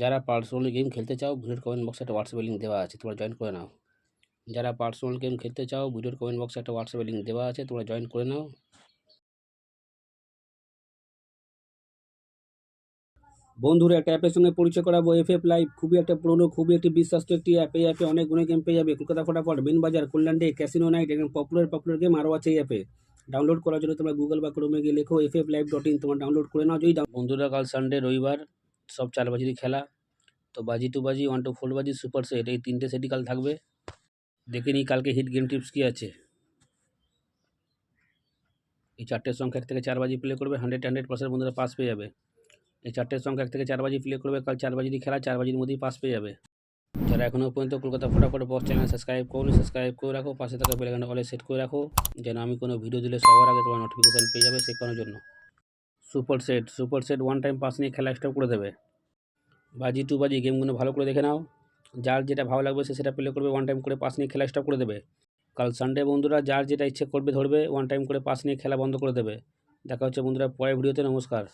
যারা personal game খেলতে চাও ভিডিওর কমেন্ট বক্সে একটা হোয়াটসঅ্যাপের লিঙ্ক দেওয়া আছে, তোমরা জয়েন করে নাও। যারা পার্সোনাল গেম খেলতে চাও ভিডিওর কমেন্ট বক্সে একটা হোয়াটসঅ্যাপের লিঙ্ক দেওয়া আছে, তোমরা জয়েন করে নাও। বন্ধুরা, একটা অ্যাপের সঙ্গে পরিচয় করাবো, এফএফ লাইভ। খুবই একটা পুরনো, খুবই একটি বিশ্বাস্ত একটি অ্যাপ। এই অ্যাপে অনেক গুণে গেম পেয়ে যাবে। কলকাতা ফটাফট, বিন বাজার, কল্যাণ ডে, ক্যাসিনো নাইট, একদম পপুলার গেম আরও আছে এই অ্যাপে। ডাউনলোড করার জন্য তোমরা গুগল বা ক্রোমে গিয়ে লেখো fflive.in, তোমরা ডাউনলোড করে নাও। বন্ধুরা, কাল সানডে, রবিবার, সব 4 বাজিরই খেলা। তো বাজি টু বাজি, 1 to 4 বাজি, সুপার সেট, এই 3টে সেটই কাল থাকবে। দেখে নিই কালকে হিট গেম টিপস কী আছে। এই 4টের সংখ্যা 1 থেকে 4 বাজি প্লে করবে, 100% বন্ধুরা পাস পেয়ে যাবে। এই 4টের সংখ্যা 1 থেকে 4 বাজি প্লে করবে, কাল 4 বাজিরই খেলা, 4 বাজির মধ্যেই পাস পেয়ে যাবে। যারা এখনও পর্যন্ত কলকাতা ফটাফট বস চ্যানেল সাবস্ক্রাইব করুন, সাবস্ক্রাইব করে রাখো, পাশে থাকা বেল আইকনটা অলে সেট করে রাখো, যেন আমি কোনো ভিডিও দিলে সবার আগে তোমার নোটিফিকেশান পেয়ে যাবে শেখানোর জন্য। সুপার সেট 1 টাইম পাস নিয়ে খেলা স্টপ করে দেবে। বাজি টু বাজি, গেমগুলো ভালো করে দেখে নাও। যার যেটা ভালো লাগবে সেটা প্লে করবে, 1 টাইম করে পাস নিয়ে খেলা স্টপ করে দেবে। কাল সানডে বন্ধুরা, যার যেটা ইচ্ছে করবে ধরবে, 1 টাইম করে পাস নিয়ে খেলা বন্ধ করে দেবে। দেখা হচ্ছে বন্ধুরা পরের ভিডিওতে। নমস্কার।